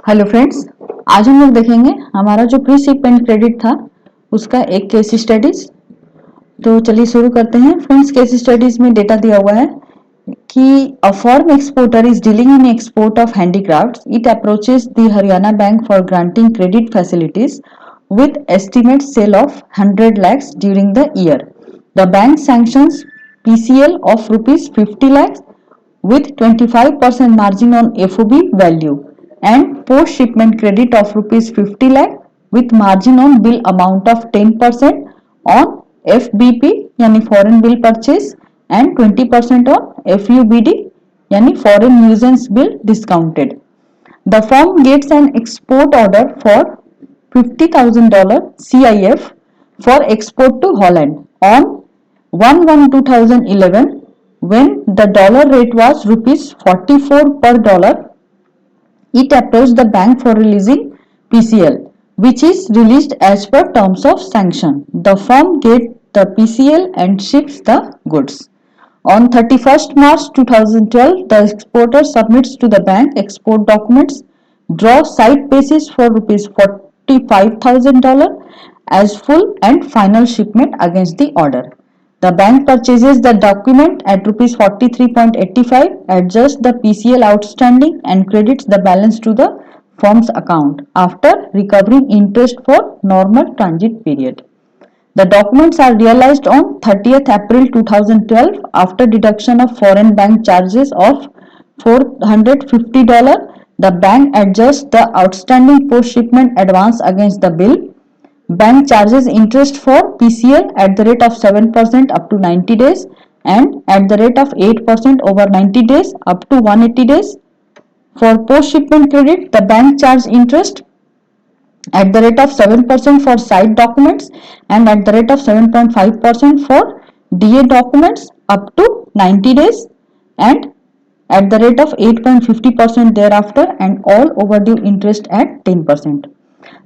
Hello friends, आज हम लोग देखेंगे हमारा जो प्री शिपमेंट क्रेडिट था उसका एक केस स्टडीज। तो चलिए शुरू करते हैं। फ्रेंड्स, केस स्टडीज में डेटा दिया हुआ है कि a form exporter is dealing in export of handicrafts, it approaches the Haryana bank for granting credit facilities with estimate sale of 100 lakhs during the year. The bank sanctions PCL of rupees 50 lakhs with 25% margin on FOB value and post shipment credit of rupees 50 lakh with margin on bill amount of 10% on FBP यानी foreign bill purchase and 20% on FUBD यानी foreign nuisance bill discounted. The firm gets an export order for $50,000 CIF for export to Holland on 1/1/2011 when the dollar rate was rupees 44 per dollar. It approached the bank for releasing PCL, which is released as per terms of sanction. The firm gets the PCL and ships the goods. On 31st March 2012, the exporter submits to the bank export documents, draw site basis for rupees $45,000 as full and final shipment against the order. The bank purchases the document at rupees 43.85, adjusts the PCL outstanding and credits the balance to the firm's account after recovering interest for normal transit period. The documents are realized on 30th April 2012 after deduction of foreign bank charges of $450. The bank adjusts the outstanding post shipment advance against the bill. Bank charges interest for PCL at the rate of 7% up to 90 days and at the rate of 8% over 90 days up to 180 days. For post shipment credit, the bank charges interest at the rate of 7% for side documents and at the rate of 7.5% for DA documents up to 90 days and at the rate of 8.50% thereafter and all overdue interest at 10%.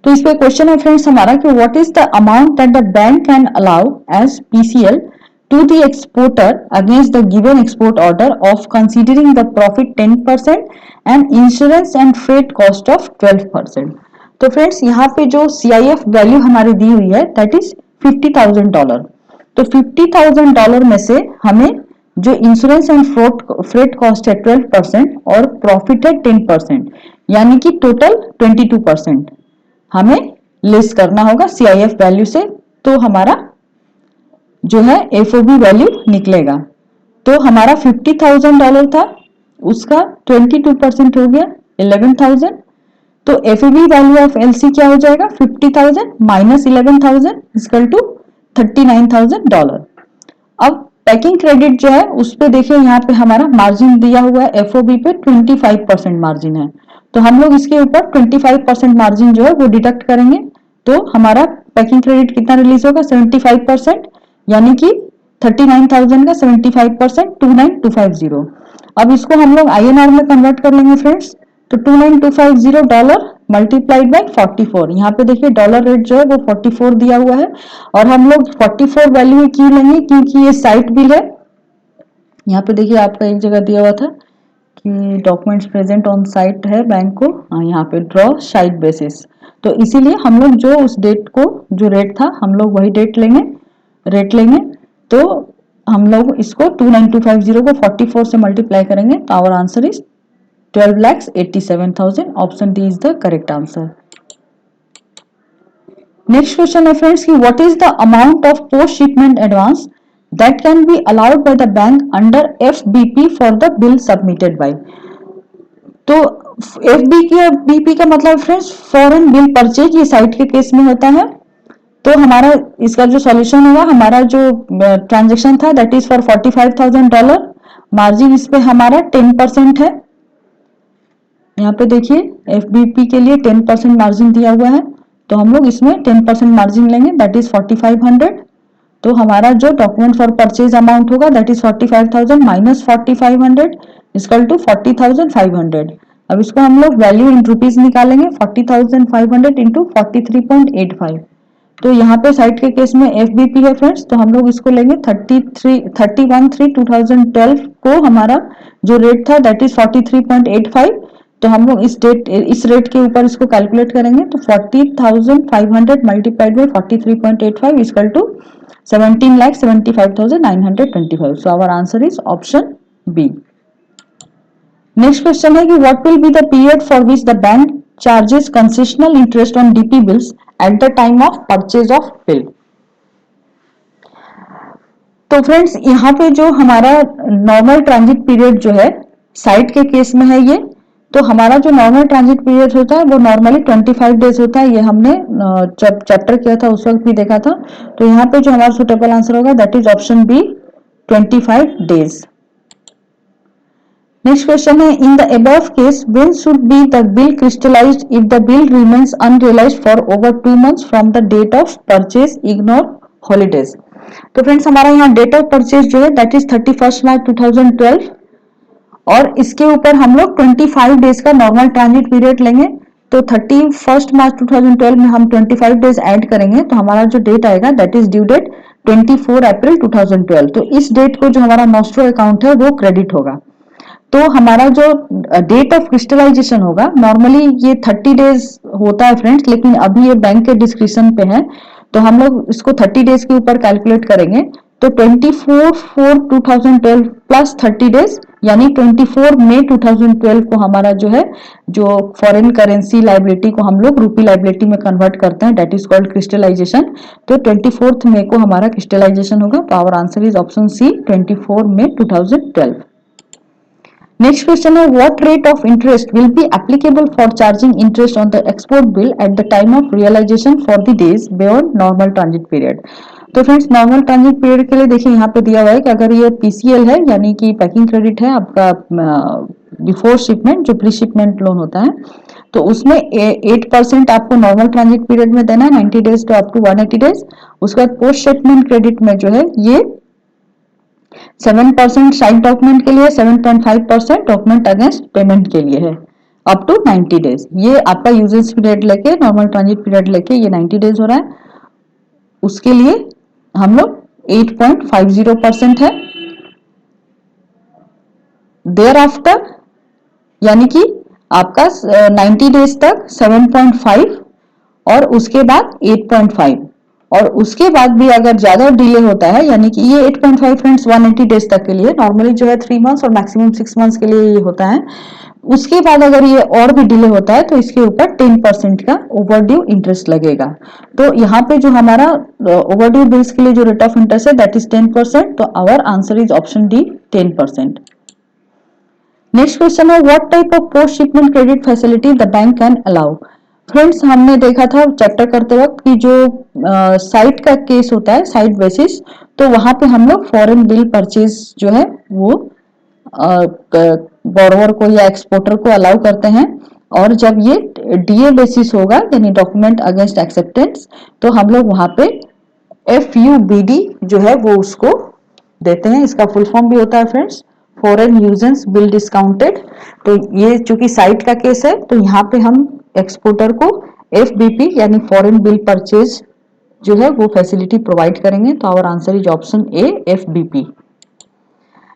तो इस पे question है friends हमारा कि what is the amount that the bank can allow as PCL to the exporter against the given export order of considering the profit 10% and insurance and freight cost of 12%. तो friends यहाँ पे जो CIF value हमारी दी हुई है that is $50,000. तो $50,000 में से हमें जो इंश्योरेंस एंड फ्रेट कॉस्ट है 12% और प्रॉफिट है 10% यानी कि टोटल 22% हमें लेस करना होगा CIF वैल्यू से, तो हमारा जो है FOB वैल्यू निकलेगा। तो हमारा $50,000 था, उसका 22% हो गया 11,000। तो FOB वैल्यू ऑफ LC क्या हो जाएगा 50,000 माइनस 11,000 इक्वल टू $39,000। अब पैकिंग क्रेडिट जो है उस पे देखिए यहाँ पे हमारा मार्जिन दिया हुआ है FOB पे 25% मार्जिन है, तो हम लोग इसके ऊपर 25% मार्जिन जो है वो डिडक्ट करेंगे। तो हमारा पैकिंग क्रेडिट कितना रिलीज होगा 75% यानी कि 39,000 का 75% 29250। अब इसको हम लोग INR में कन्वर्ट कर लेंगे फ्रेंड्स, तो $29250 मल्टीप्लाइड बाई 44। यहाँ पे देखिए डॉलर रेट जो है वो 44 दिया हुआ है और हम लोग 44 वैल्यू क्यों लेंगे क्योंकि ये साइट बिल है। यहाँ पे देखिए आपका एक जगह दिया हुआ था कि डॉक्यूमेंट्स प्रेजेंट ऑन साइट है बैंक को, यहाँ पे ड्रॉ साइट बेसिस, तो इसीलिए हम लोग जो उस डेट को जो रेट था हम लोग वही रेट लेंगे। तो हम लोग इसको 29250 को 44 से मल्टीप्लाई करेंगे तो our answer is 12,87,000. Option D is the correct answer. Next question है फ्रेंड्स कि what is the amount of post shipment advance that can be allowed by the bank under FBP for the bill submitted by। तो FBP का मतलब friends foreign bill purchase, ये site के case में होता है। तो हमारा इसका जो सॉल्यूशन हुआ, हमारा जो ट्रांजैक्शन था दैट इज फॉर $45,000, मार्जिन इस पे हमारा 10% है। यहाँ पे देखिए FBP के लिए 10% मार्जिन दिया हुआ है, तो हम लोग इसमें 10% मार्जिन लेंगे दैट इज 4500। तो हमारा जो डॉक्यूमेंट फॉर परचेज अमाउंट होगा that is 45,000 minus 4500 equal to 40,500। अब इसको हम लोग वैल्यू इन रुपीज निकालेंगे 40,500 इंटू 43.85। तो यहाँ पे साइट के केस में FBP है फ्रेंड्स, तो हम लोग इसको लेंगे 31/3/2012 को हमारा जो रेट था दैट इज 43.85। तो हम लोग इस रेट के ऊपर इसको कैलकुलेट करेंगे तो 40,500 multiplied by 43.85 equal to 17,75,925. So our answer is option B. Next question है कि what will be the period for which the bank charges concessional interest on DP bills at the time of purchase of bill. तो friends यहाँ पे जो हमारा normal transit period जो है site के केस में है ये, तो हमारा जो नॉर्मल ट्रांजिट पीरियड होता है वो नॉर्मली 25 डेज होता है. ये हमने जब चैप्टर किया था उस वक्त भी देखा था. तो यहाँ पे जो हमारा सुटेबल आंसर होगा that is option B 25 days. Next question है in the above case when should be the bill crystallised if the bill remains unrealised for over 2 months from the date of purchase ignore holidays. तो friends हमारा यहाँ date of purchase जो है that is 31 March 2012 और इसके ऊपर हम लोग 25 डेज का नॉर्मल ट्रांजिट पीरियड लेंगे. तो 31 मार्च 2012 में हम 25 डेज ऐड करेंगे तो हमारा जो डेट आएगा दैट इज ड्यू डेट 24 अप्रैल 2012. तो इस डेट को जो हमारा नॉस्ट्रो अकाउंट है वो क्रेडिट होगा. तो हमारा जो डेट ऑफ क्रिस्टलाइजेशन होगा नॉर्मली ये 30 डेज होता है फ्रेंड्स, लेकिन अभी ये बैंक के डिस्क्रिप्शन पे है तो हम लोग इसको 30 डेज के ऊपर कैलकुलेट करेंगे. तो 24/4/2012 प्लस 30 डेज यानी 24 मई 2012 को हमारा जो है जो फॉरेन करेंसी लाइबिलिटी को हम लोग रूपी लाइबिलिटी में कन्वर्ट करते हैं दैट इज कॉल्ड क्रिस्टलाइजेशन. तो 24 मई को हमारा क्रिस्टलाइजेशन होगा. तो our answer is option C 24 मई 2012. Next question है what rate of interest will be applicable for charging interest on the export bill at the time of realization for the days beyond normal transit period. तो friends normal transit period के लिए देखिए यहाँ पे दिया हुआ है कि अगर ये पीसीएल है यानी कि पैकिंग क्रेडिट है आपका बिफोर शिपमेंट जो प्री शिपमेंट लोन होता है तो उसमें 8% आपको नॉर्मल ट्रांजिट पीरियड में देना है 90 days to up to 180 days. उसके बाद पोस्ट शिपमेंट क्रेडिट में जो है ये 7% साइड डॉक्यूमेंट के लिए 7.5% डॉक्यूमेंट अगेंस्ट पेमेंट के लिए है अप टू 90 डेज. ये आपका यूजेस पीरियड लेके नॉर्मल ट्रांजिट पीरियड लेके ये 90 डेज हो रहा है. उसके लिए हम लोग 8.50% है. देयर आफ्टर यानी कि आपका 90 डेज तक 7.5 और उसके बाद 8.5 और उसके बाद भी अगर ज्यादा डिले होता है यानी कि ये 8.5 फ्रेंड्स 180 डेज तक के लिए नॉर्मली जो है 3 months और मैक्सिमम 6 months के लिए ये होता है. उसके बाद अगर ये और भी डिले होता है तो इसके ऊपर 10% का ओवरड्यू इंटरेस्ट लगेगा. तो यहाँ पे जो हमारा ओवरड्यू बिल्स के लिए जो रेट ऑफ इंटरेस्ट है दैट इज 10%. तो our answer is option D 10%. Next question है what type of post shipment credit facility the bank can allow. Friends हमने देखा था चैप्टर करते वक्त कि जो साइट का केस होता है साइट बेसिस तो वहां पे हम लोग फॉरेन बिल परचेज जो है वो बोरोवर को या एक्सपोर्टर को अलाउ करते हैं. और जब ये डीए बेसिस होगा यानी डॉक्यूमेंट अगेंस्ट एक्सेप्टेंस तो हम लोग वहां पे FUBD जो है वो उसको देते हैं. इसका फुल फॉर्म भी होता है फ्रेंड्स फॉरेन यूजेंस बिल डिस्काउंटेड. तो ये चूंकि साइट का केस है तो यहाँ पे हम एक्सपोर्टर को FBP यानी फॉरेन बिल परचेज जो है वो फैसिलिटी प्रोवाइड करेंगे. तो our answer is option A FBP.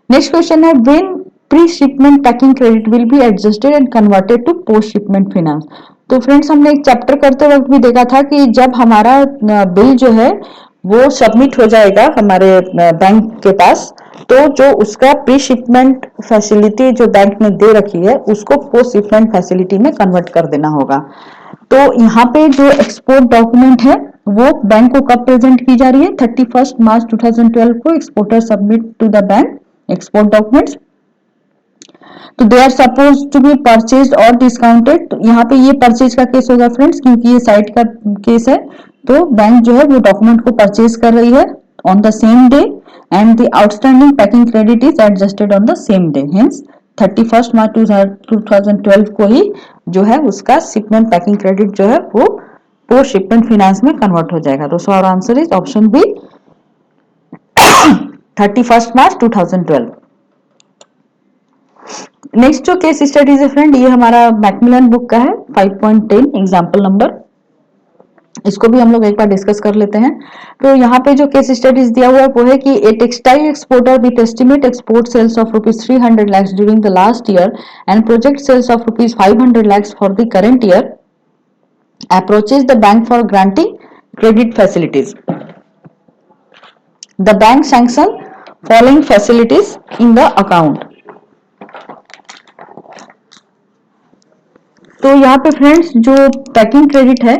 Next question है when pre shipment packing credit will be adjusted and converted to post shipment finance. तो फ्रेंड्स हमने एक चैप्टर करते वक्त भी देखा था कि जब हमारा बिल जो है वो सबमिट हो जाएगा हमारे बैंक के पास तो जो उसका प्री शिपमेंट फैसिलिटी जो बैंक ने दे रखी है उसको पोस्ट शिपमेंट फैसिलिटी में कन्वर्ट कर देना होगा. तो यहाँ पे जो एक्सपोर्ट डॉक्यूमेंट है वो बैंक को कब प्रेजेंट की जा रही है 31 मार्च 2012 को exporter submit to the bank export documents. तो they are suppose to be purchase और डिस्काउंटेड. तो यहाँ पे ये परचेज का केस होगा फ्रेंड्स क्योंकि ये साइट का केस है. तो बैंक जो है वो डॉक्यूमेंट को परचेज कर रही है on the same day and the outstanding packing credit is adjusted on the same day. Hence 31 March 2012 को ही जो है उसका शिपमेंट पैकिंग क्रेडिट जो है वो पोस्ट शिपमेंट फाइनेंस में कन्वर्ट हो जाएगा. तो our answer is option B 31 March 2012. Next जो केस स्टडीज है फ्रेंड ये हमारा मैकमिलन बुक का है 5.10 एग्जाम्पल नंबर. इसको भी हम लोग एक बार डिस्कस कर लेते हैं। तो यहाँ पे जो केस स्टडीज दिया हुआ है वो है कि a textile exporter with estimate export sales of ₹300 lakhs during the last year and project sales of ₹500 lakhs for the current year approaches the bank for granting credit facilities. The bank sanction following facilities in the account. तो यहाँ पे friends जो packing credit है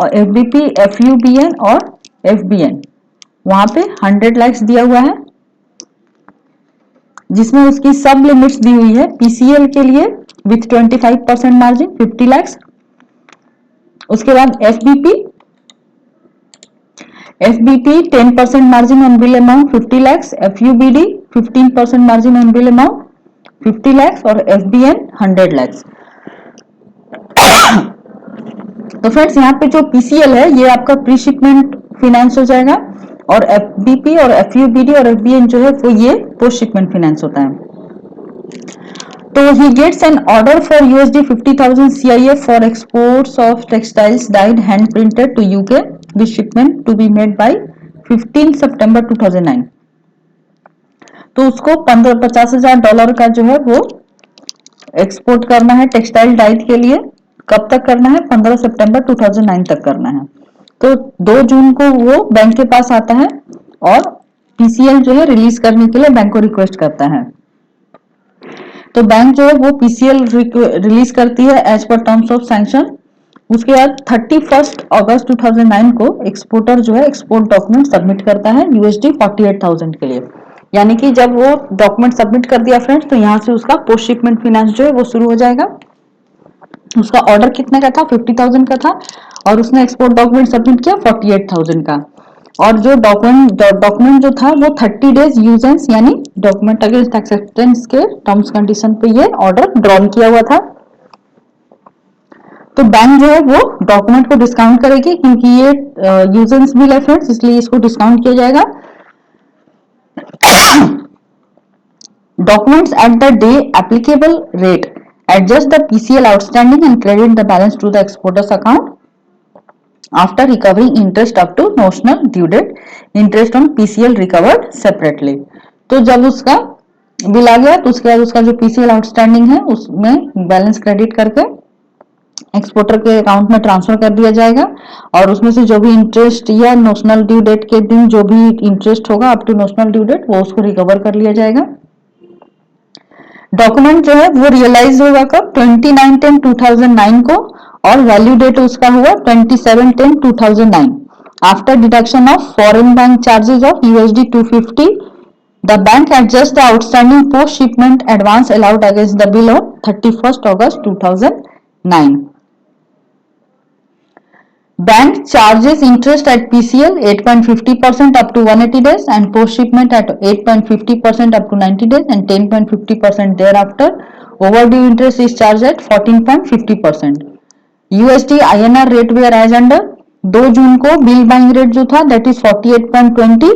और एफबीपी, एफयूबीएन और एफबीएन, वहां पे 100 lakhs दिया हुआ है, जिसमें उसकी सब लिमिट्स दी हुई है। पीसीएल के लिए विथ 25% मार्जिन 50 lakhs। उसके बाद एफबीपी 10% margin on bill amount 50 lakhs, एफयूबीडी 15% margin on bill amount 50 lakhs और एफबीएन 100 lakhs। तो फ्रेंड्स यहाँ पे जो पीसीएल है ये आपका प्री शिपमेंट फाइनेंस हो जाएगा और एफबीपी और एफयूबीडी और एफबीएन जो है वो ये पोस्ट शिपमेंट फाइनेंस होता है। तो he gets an order for $50,000 CIF for exports of textiles dyed hand printed to UK with shipment to be made by 15 September 2009। तो उसको $50,000 का जो है वो एक्सपोर्ट करना है टेक्सटाइल डाइड के लिए। कब तक करना है? 15 सितंबर 2009 तक करना है। तो 2 जून को वो बैंक के पास आता है और पीसीएल जो है रिलीज करने के लिए बैंक को रिक्वेस्ट करता है। तो बैंक जो है वो पीसीएल रिलीज करती है as per terms of sanction. उसके बाद 31 अगस्त 2009 को एक्सपोर्टर जो है एक्सपोर्ट डॉक्यूमेंट सबमिट करता है $48,000 के लिए। यानी कि जब वो डॉक्यूमेंट सबमिट कर दिया फ्रेंड्स तो यहाँ से उसका पोस्ट शिपमेंट फाइनेंस जो है वो शुरू हो जाएगा। उसका ऑर्डर कितने का था? 50,000 का था और उसने एक्सपोर्ट डॉक्यूमेंट सबमिट किया 48,000 का। और जो डॉक्यूमेंट जो था वो 30 डेज यूजेंस यानी डॉक्यूमेंट अगेंस्ट एक्सेप्टेंस के टर्म्स कंडीशन पे ये ऑर्डर ड्रॉन किया हुआ था। तो बैंक जो है वो डॉक्यूमेंट को डिस्काउंट करेगी क्योंकि ये यूजेंस बिल है फ्रेंड्स, इसलिए इसको डिस्काउंट किया जाएगा। Documents at the day applicable rate adjust the PCL outstanding and credit the balance to the exporter's account after recovering interest up to notional due date, interest on PCL recovered separately। तो जब उसका bill आ गया तो उसके बाद उसका जो PCL outstanding है उसमें बैलेंस क्रेडिट करके एक्सपोर्टर के अकाउंट में ट्रांसफर कर दिया जाएगा और उसमें से जो भी इंटरेस्ट या नोशनल ड्यू डेट के दिन जो भी इंटरेस्ट होगा up to notional due date वो उसको रिकवर कर लिया जाएगा। डॉक्यूमेंट जो है वो रियलाइज होगा कब? 29/10/2009 को और वैल्यू डेट उसका हुआ 27/10/2009। After deduction of foreign bank charges of $250, the bank adjust the outstanding post shipment advance allowed against the bill on 31 August 2009। Bank charges interest at PCL 8.50% up to 180 days and post shipment at 8.50% up to 90 days and 10.50% thereafter. Overdue interest is charged at 14.50%. USD INR rate were as under। 2 जून को bill buying rate जो था that is 48.20,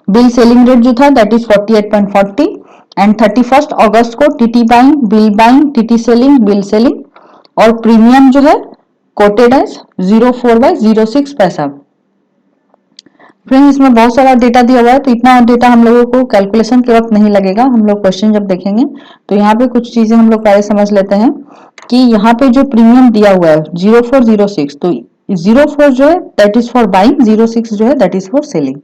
bill selling rate जो था that is 48.40 and 31 अगस्त को TT buying, bill buying, TT selling, bill selling और premium जो है coated as 04/06 पैसा। फ्रेंड्स इसमें बहुत सारा डेटा दिया हुआ है तो इतना डेटा हम लोगों को कैलकुलेशन के वक्त नहीं लगेगा, हम लोग क्वेश्चन जब देखेंगे तो यहाँ पे कुछ चीजें हम लोग पहले समझ लेते हैं कि यहाँ पे जो प्रीमियम दिया हुआ है 0406, तो 04 जो है दैट इज फॉर बाइंग, 06 जो है दैट इज फॉर सेलिंग।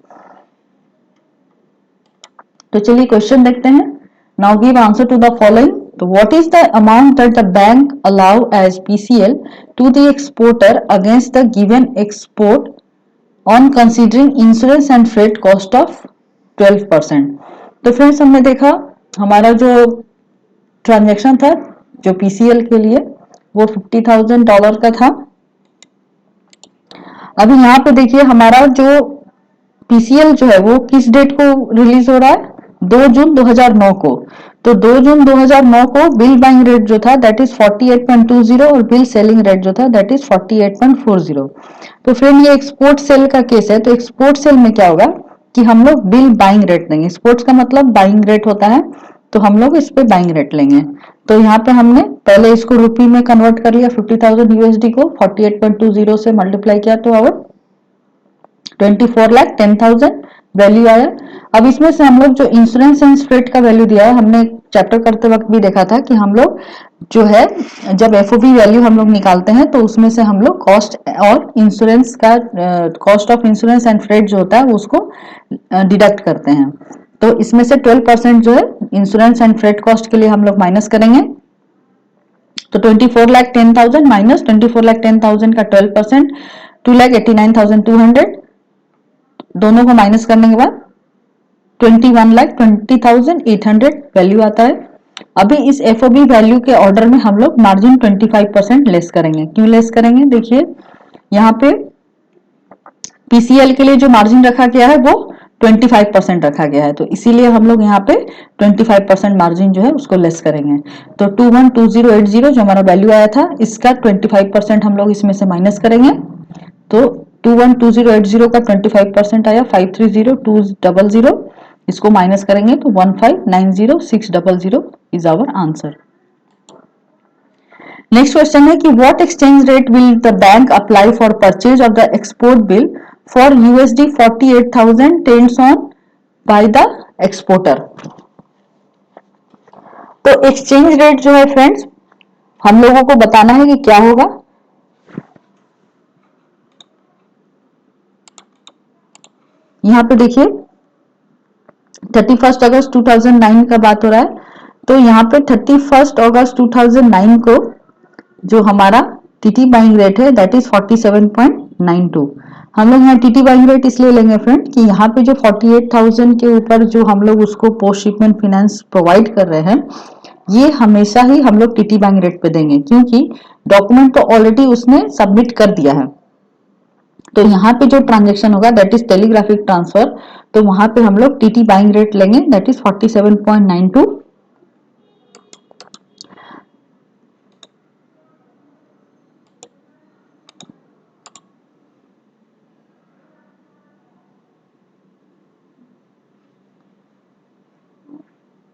तो चलिए क्वेश्चन देखते हैं। Now give answer to the following. तो what is the amount that the bank allow as PCL to the exporter against the given export on considering insurance and freight cost of 12%। तो friends हमने देखा हमारा जो transaction था जो PCL के लिए वो $50,000 का था। अभी यहाँ पे देखिए हमारा जो PCL जो है वो किस डेट को रिलीज हो रहा है? 2 जून 2009 को। तो 2 जून 2009 को बिल बाइंग रेट जो था दैट इज 48.20 और बिल सेलिंग रेट जो था दैट इज 48.40। तो फ्रेंड ये एक्सपोर्ट सेल का केस है। तो एक्सपोर्ट सेल में क्या होगा कि हम लोग बिल बाइंग रेट देंगे। एक्सपोर्ट्स का मतलब बाइंग रेट होता है तो हम लोग इस पे बाइंग रेट लेंगे। तो यहाँ पे हमने पहले इसको रुपी में कन्वर्ट कर लिया, 50,000 यूएसडी को 48.20 से मल्टीप्लाई किया तो और 24,10,000 वैल्यू आया। अब इसमें से हम लोग जो इंश्योरेंस एंड फ्रेट का वैल्यू दिया है, हमने चैप्टर करते वक्त भी देखा था कि हम लोग जो है जब एफओबी वैल्यू हम लोग निकालते हैं तो उसमें से हम लोग कॉस्ट और इंश्योरेंस का cost of insurance and freight जो होता है उसको डिडक्ट करते हैं। तो इसमें से 12% जो है इंश्योरेंस एंड फ्रेट कॉस्ट के लिए हम लोग माइनस करेंगे। तो 24,10,000 माइनस 24,10,000 का 12% 2,89,200, दोनों को माइनस करने के बाद 21,20,800 वैल्यू आता है। अभी इस एफओबी वैल्यू के ऑर्डर में हम लोग मार्जिन 25% लेस करेंगे। क्यों लेस करेंगे? देखिए यहाँ पे पीसीएल के लिए जो मार्जिन रखा गया है वो 25% रखा गया है, तो इसीलिए हम लोग यहाँ पे 25% मार्जिन जो है उसको लेस करेंगे। तो 212080 जो हमारा वैल्यू आया था इसका 25% हम लोग इसमें से माइनस करेंगे। तो 212080 का 25% आया 530,200, इसको माइनस करेंगे तो 15,90,600 is our answer. Next question है कि what exchange rate will the bank apply for purchase of the export bill for USD 48,000 tells on by the exporter. तो एक्सचेंज रेट जो है फ्रेंड्स हम लोगों को बताना है कि क्या होगा। यहाँ पे देखिए 31 अगस्त 2009 का बात हो रहा है, तो यहाँ पे 31 अगस्त 2009 को जो हमारा टीटी बाइंग रेट है दैट इज 47.92। हम लोग यहाँ टीटी बाइंग रेट इसलिए लेंगे फ्रेंड कि यहाँ पे जो 48,000 के ऊपर जो हम लोग उसको पोस्ट शिपमेंट फाइनेंस प्रोवाइड कर रहे हैं ये हमेशा ही हम लोग टीटी बाइंग रेट पे देंगे, क्योंकि डॉक्यूमेंट तो ऑलरेडी उसने सबमिट कर दिया है। तो यहाँ पे जो ट्रांजेक्शन होगा दैट इज टेलीग्राफिक ट्रांसफर, तो वहां पे हम लोग टीटी बाइंग रेट लेंगे दैट इज 47.92।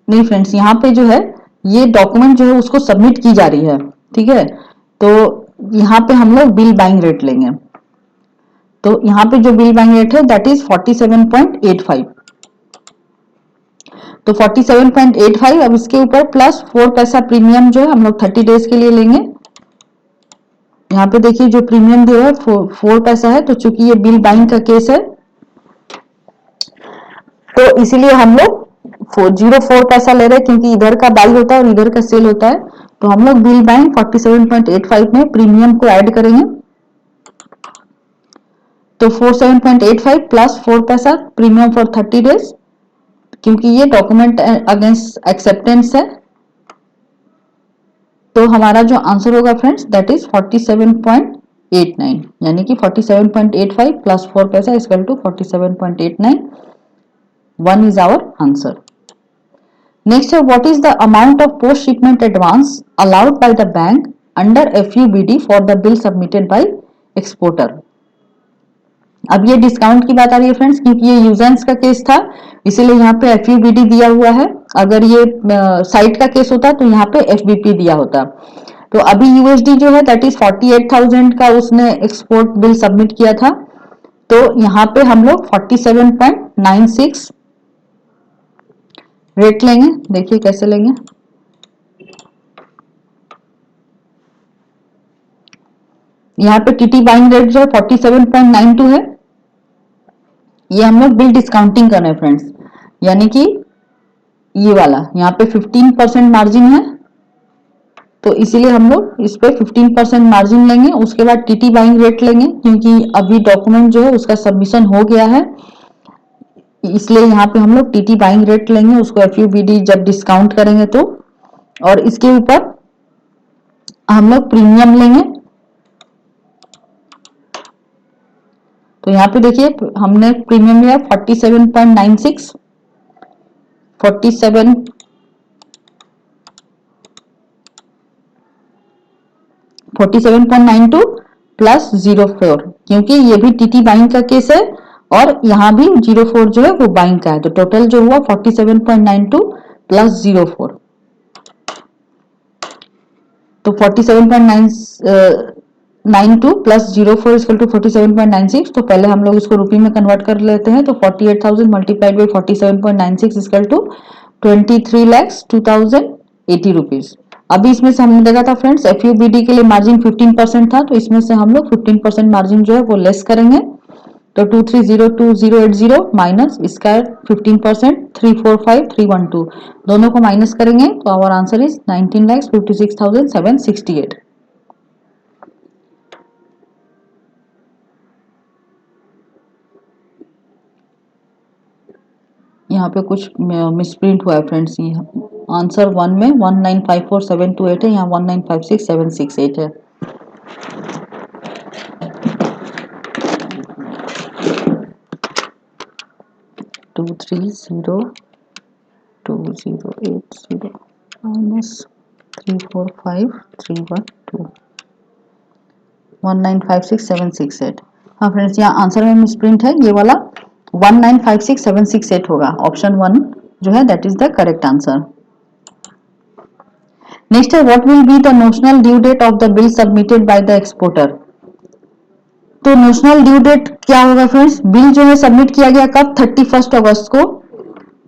नहीं फ्रेंड्स, यहाँ पे जो है ये डॉक्यूमेंट जो है उसको सबमिट की जा रही है, ठीक है। तो यहाँ पे हम लोग बिल बाइंग रेट लेंगे। तो यहाँ पे जो बिल बाइंग रेट है दैट इज 47.85। तो 47.85 अब इसके ऊपर प्लस 4 पैसा प्रीमियम जो है हम लोग 30 डेज के लिए लेंगे। यहाँ पे देखिए जो प्रीमियम दिया है 4 पैसा है, तो चूंकि ये बिल बाइंग का केस है तो इसीलिए हम लोग 0.4 पैसा ले रहे हैं, क्योंकि इधर का बाई होता है और इधर का सेल होता है। तो हम लोग बिल बाइंग 47.85 में प्रीमियम को ऐड करेंगे। तो 47.85 प्लस 4 पैसा प्रीमियम फॉर 30 डेज, क्योंकि ये डॉक्यूमेंट अगेंस्ट एक्सेप्टेंस है। तो हमारा जो आंसर होगा फ्रेंड्स दैट इज 47.89, यानी कि 47.85 प्लस 4 पैसा equal to 47.89। 1 is our answer. Next है what is the amount of post shipment advance allowed by the bank under FUBD for the bill submitted by exporter। अब ये discount की बात आ रही है फ्रेंड्स, क्योंकि ये यूजेंस का केस था इसीलिए यहाँ पे FUBD दिया हुआ है। अगर ये साइट का केस होता तो यहाँ पे FBP दिया होता। तो अभी USD जो है दैट इज 48,000 का उसने एक्सपोर्ट बिल सबमिट किया था, तो यहाँ पे हम लोग 47.96 रेट लेंगे। देखिए कैसे लेंगे। यहाँ पे टीटी बाइंग रेट जो है 47.92 है, ये हम लोग बिल डिस्काउंटिंग कर रहे हैं फ्रेंड्स, यानी कि ये वाला यहाँ पे 15% मार्जिन है, तो इसीलिए हम लोग इस पे 15% मार्जिन लेंगे। उसके बाद टीटी बाइंग रेट लेंगे, क्योंकि अभी डॉक्यूमेंट जो है उसका सबमिशन हो गया है, इसलिए यहाँ पे हम लोग टीटी बाइंग रेट लेंगे, उसको FUBD जब डिस्काउंट करेंगे तो। और इसके ऊपर हम लोग प्रीमियम लेंगे। तो यहाँ पे देखिए हमने प्रीमियम लिया 47.96, 47.92 प्लस 04, क्योंकि ये भी टीटी बाइंग का केस है और यहाँ भी 04 जो है वो बाइंग का है। तो टोटल जो हुआ 47.92 प्लस 04, तो 47.92 प्लस 04 इक्वल टू 47.96। तो पहले हम लोग इसको रुपये में कन्वर्ट कर लेते हैं, तो 48,000 multiplied by 47.96 equal to 23,02,080 rupees. अभी इसमें से हमने देखा था फ्रेंड्स, एफयूबीडी के लिए मार्जिन 15% था, तो इसमें से हम लोग 15% मार्जिन जो है वो लेस करेंगे, तो 2302,080 माइनस इसका 15% 345,312, दोनों को माइनस करेंगे तो आवर आंसर इज 19,56,768। यहाँ पे कुछ मिसप्रिंट हुआ है फ्रेंड्स, ये आंसर 1 में 1954,728 है, यहाँ 1956,768 है। Two three zero 2080 minus 345,312 1956,768। हाँ फ्रेंड्स, यहाँ आंसर में मिसप्रिंट है, ये वाला 1956,768 होगा, ऑप्शन 1 जो है that is the correct answer. Next है, what will be the notional due date of the bill submitted by the exporter. तो नोशनल ड्यू डेट क्या होगा फ्रेंड्स, बिल जो है सबमिट किया गया कब, 31 अगस्त को,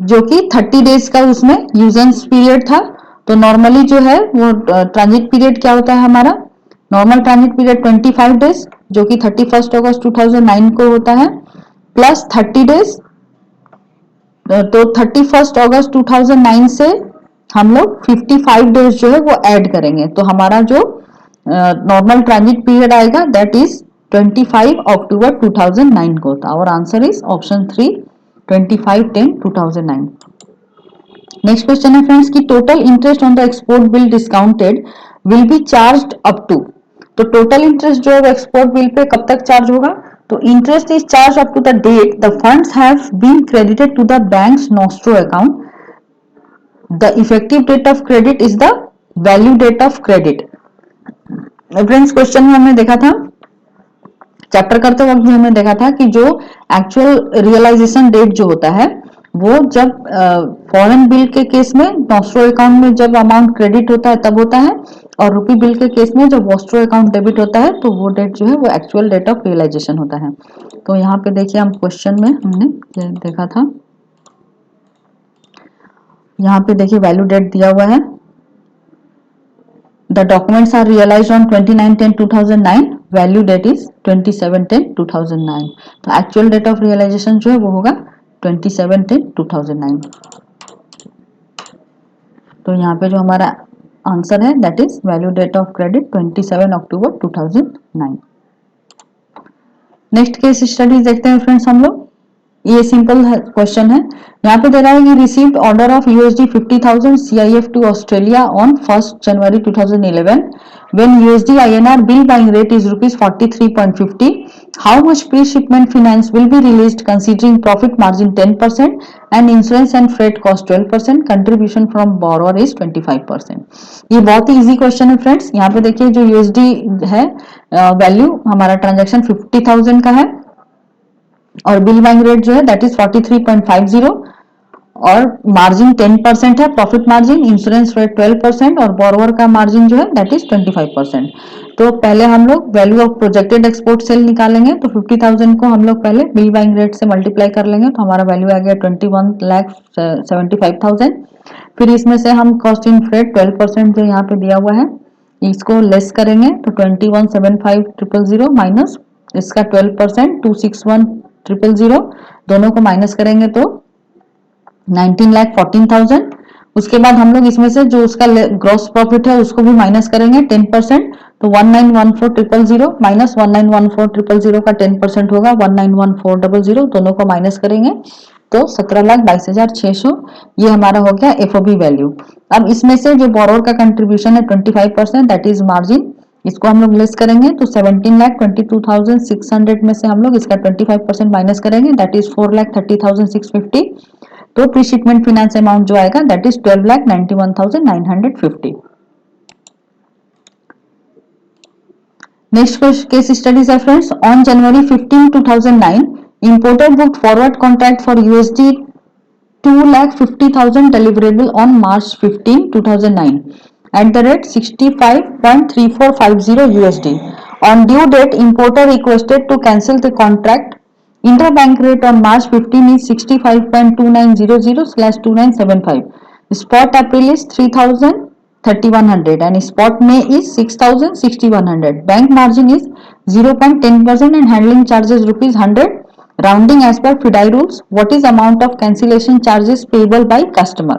जो कि 30 डेज का उसमें यूजेंस पीरियड था। तो नॉर्मली जो है वो ट्रांजिट पीरियड क्या होता है हमारा, नॉर्मल ट्रांजिट पीरियड 25 डेज, जो कि 31 अगस्त 2009 को होता है, प्लस 30 डेज, तो 31 अगस्त 2009 से हम लोग 55 डेज जो है वो ऐड करेंगे, तो हमारा जो नॉर्मल ट्रांजिट पीरियड आएगा दैट इज 25 अक्टूबर 2009 को। Our answer is option 3 25/10/2009। Next question है फ्रेंड्स कि total interest on the export bill discounted will be charged up to. तो टोटल इंटरेस्ट जो है वो एक्सपोर्ट बिल पे कब तक चार्ज होगा, तो interest is charge up to the date the funds have been credited to the bank's nostro account. The effective date of credit is the value date of credit. Friends question में हमने देखा था, chapter करते वक्त भी हमने देखा था कि जो एक्चुअल रियलाइजेशन डेट जो होता है वो जब फॉरेन बिल के केस में नॉस्ट्रो अकाउंट में जब अमाउंट क्रेडिट होता है तब होता है, और रुपी बिल के केस में जब वॉस्ट्रो अकाउंट डेबिट होता है तो वो डेट जो है वो एक्चुअल डेट ऑफ रियलाइजेशन होता है। तो यहाँ पे देखिए हम क्वेश्चन में हमने देखा था, यहाँ पे देखिए वैल्यू डेट दिया हुआ है, the documents are realised on 29/10/2009, value date is 27/10/2009। तो एक्चुअल डेट ऑफ रियलाइजेशन जो है वो होगा 27/10/2009। तो यहाँ पे जो हमारा आंसर है that is value date of credit 27 अक्टूबर 2009। नेक्स्ट केस स्टडीज देखते हैं फ्रेंड्स हम लोग, ये सिंपल क्वेश्चन है। यहाँ पे दे रहा है कि received order of USD 50,000 CIF to Australia on 1 जनवरी 2011 when USD INR bill buying rate is rupees 43.50. How much pre-shipment finance will be released considering profit margin 10% and insurance and freight cost 12%, contribution from borrower is 25%। ये बहुत ही easy question है friends. यहाँ पे देखिए जो USD है value हमारा transaction 50,000 का है और बिल बाइंग रेट जो है दैट इज 43.50 और मार्जिन 10% है, प्रॉफिट मार्जिन, इंश्योरेंस रेट 12% और बोरोवर का मार्जिन जो है दैट इज 25%। तो पहले हम लोग value of projected export cell निकालेंगे, तो 50,000 को हम लोग पहले बिल बाइंग रेट से मल्टीप्लाई कर लेंगे, तो हमारा वैल्यू आ गया 21,75,000। फिर इसमें से हम कॉस्ट इन फ्रेट 12% जो यहाँ पे दिया हुआ है इसको लेस करेंगे, तो 21,75,000 माइनस इसका 12% 261,000 दोनों को माइनस करेंगे तो 19,14,000। उसके बाद हम लोग इसमें से जो उसका ग्रॉस प्रॉफिट है उसको भी माइनस करेंगे 10%, तो 19,14,000 माइनस 19,14,000 का 10% होगा 19,14,000, दोनों को माइनस करेंगे तो 17,22,600। ये हमारा हो गया FOB वैल्यू। अब इसमें से जो बोरोवर का कंट्रीब्यूशन है 25% दैट इज मार्जिन, इसको हम लोग लेस करेंगे तो 17,22,600 में से हम लोग इसका 25% माइनस करेंगे दैट इज 4,30,650। तो प्री शिपमेंट फाइनेंस अमाउंट जो आएगा that is 12,91,950। Next case studies है friends, on January 15, 2009 importer booked forward contract for USD 2,50,000 deliverable on March 15, 2009 at the rate 65.3450 USD. On due date, importer requested to cancel the contract. Interbank rate on March 15 is 65.2900/2975. Spot April is 3,3100 and spot May is 6,6100. Bank margin is 0.10% and handling charges ₹100. Rounding as per FIDAI rules. What is amount of cancellation charges payable by customer?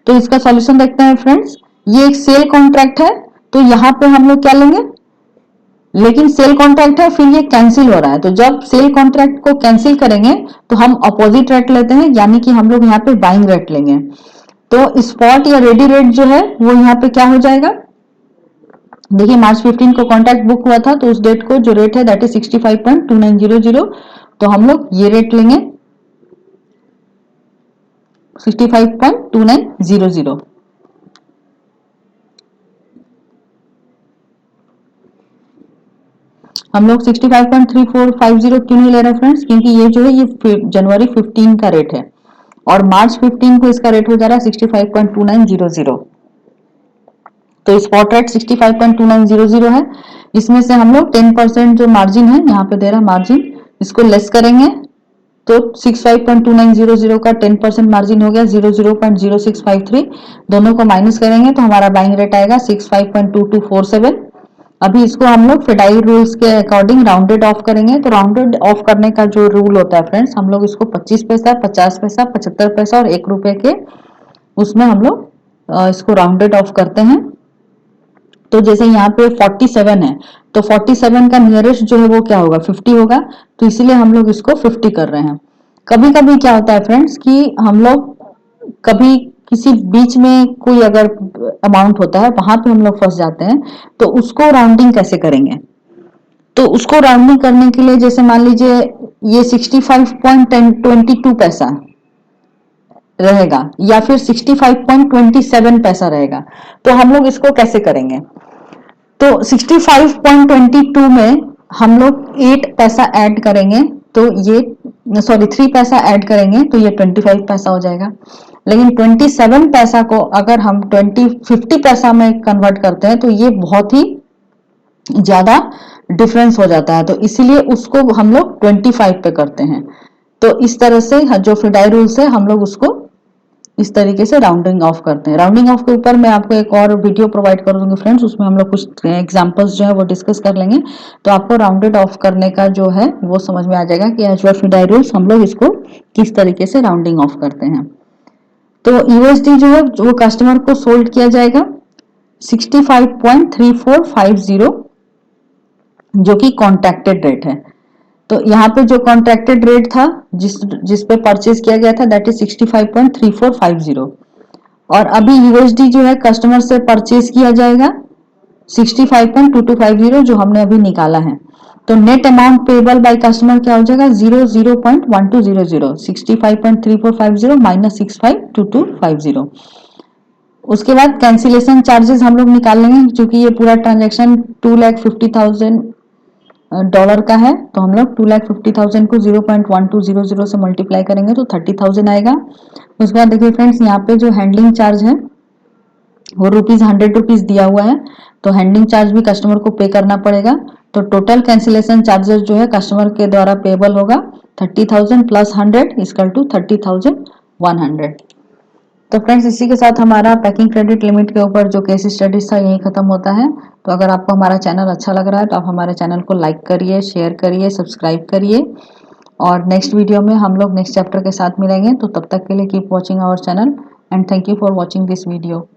तो इसका solution देखते हैं friends. ये एक cell contract है, तो यहाँ पे हम लोग क्या लेंगे, लेकिन सेल कॉन्ट्रैक्ट है फिर ये कैंसिल हो रहा है, तो जब सेल कॉन्ट्रैक्ट को कैंसिल करेंगे तो हम अपोजिट रेट लेते हैं, यानी कि हम लोग यहाँ पे बाइंग रेट लेंगे। तो स्पॉट या रेडी रेट जो है वो यहाँ पे क्या हो जाएगा, देखिए मार्च 15 को कॉन्ट्रैक्ट बुक हुआ था, तो उस डेट को जो रेट है दैट इज 65.2900, तो हम लोग ये रेट लेंगे 65.2900। हम लोग 65.3450 क्यों नहीं ले रहे फ्रेंड्स, क्योंकि ये जो है ये जनवरी 15 का रेट है और मार्च 15 को इसका रेट हो जा रहा है 65.2900। तो स्पॉट रेट 65.2900 है। इसमें से हम लोग 10% जो मार्जिन है यहाँ पे दे रहा है मार्जिन, इसको लेस करेंगे तो 65.2900 का 10% मार्जिन हो गया 00.0653। दोनों को माइनस करेंगे तो हमारा बाइंग रेट आएगा 65.2247। अभी इसको हम लोग फिडाई रूल्स के अकॉर्डिंग राउंडेड ऑफ करेंगे। तो राउंडेड ऑफ करने का जो रूल होता है फ्रेंड्स, हम लोग इसको 25 पैसा, 50 पैसा, 75 पैसा और 1 रुपए के उसमें हम लोग इसको राउंडेड ऑफ करते हैं। तो जैसे यहाँ पे 47 है, तो 47 का नियरेस्ट जो है वो क्या होगा, 50 होगा, तो इसीलिए हम लोग इसको 50 कर रहे हैं। कभी कभी क्या होता है फ्रेंड्स कि हम लोग कभी किसी बीच में कोई अगर अमाउंट होता है वहां पे हम लोग फंस जाते हैं, तो उसको राउंडिंग कैसे करेंगे। तो उसको राउंडिंग करने के लिए जैसे मान लीजिए ये 65.22 पैसा रहेगा या फिर 65.27 पैसा रहेगा, तो हम लोग इसको कैसे करेंगे। तो 65.22 में हम लोग 8 पैसा ऐड करेंगे, तो ये 3 पैसा ऐड करेंगे तो ये 25 पैसा हो जाएगा। लेकिन 27 पैसा को अगर हम 50 पैसा में कन्वर्ट करते हैं तो ये बहुत ही ज्यादा डिफरेंस हो जाता है, तो इसीलिए उसको हम लोग 25 पे करते हैं। तो इस तरह से जो फिडाई रूल्स है हम लोग उसको इस तरीके से राउंडिंग ऑफ करते हैं। राउंडिंग ऑफ के ऊपर मैं आपको एक और वीडियो प्रोवाइड कर दूंगी फ्रेंड्स, उसमें हम लोग कुछ एग्जांपल्स जो है वो डिस्कस कर लेंगे, तो आपको राउंडेड ऑफ करने का जो है वो समझ में आ जाएगा कि एज पर फिडाई रूल्स हम लोग इसको किस तरीके से राउंडिंग ऑफ करते हैं। तो यूएसडी जो है वो कस्टमर को सोल्ड किया जाएगा 65.3450 जो कि कॉन्ट्रैक्टेड रेट है। तो यहाँ पे जो कॉन्ट्रैक्टेड रेट था जिस पे परचेज किया गया था दैट इज 65.3450 और अभी यूएसडी जो है कस्टमर से परचेज किया जाएगा 65.2250 जो हमने अभी निकाला है। तो net amount payable by customer क्या हो जाएगा 00.1200, 65.3450 माइनस 652250। उसके बाद कैंसिलेशन चार्जेस हम लोग निकाल लेंगे, क्योंकि ये पूरा ट्रांजैक्शन $2,50,000 का है, तो हम लोग 2,50,000 को 0.1200 से मल्टीप्लाई करेंगे तो 30,000 आएगा। उसके बाद देखिए फ्रेंड्स यहाँ पे जो हैंडलिंग चार्ज है वो ₹100 दिया हुआ है, तो हैंडलिंग चार्ज भी कस्टमर को पे करना पड़ेगा। तो टोटल कैंसिलेशन चार्जेस जो है कस्टमर के द्वारा पेबल होगा 30,000 प्लस 100 इक्वल टू 30,100। तो फ्रेंड्स इसी के साथ हमारा पैकिंग क्रेडिट लिमिट के ऊपर जो केस स्टडीज था यही खत्म होता है। तो अगर आपको हमारा चैनल अच्छा लग रहा है तो आप हमारे चैनल को लाइक करिए, शेयर करिए, सब्सक्राइब करिए और नेक्स्ट वीडियो में हम लोग नेक्स्ट चैप्टर के साथ मिलेंगे। तो तब तक के लिए keep watching our channel and thank you for watching this video.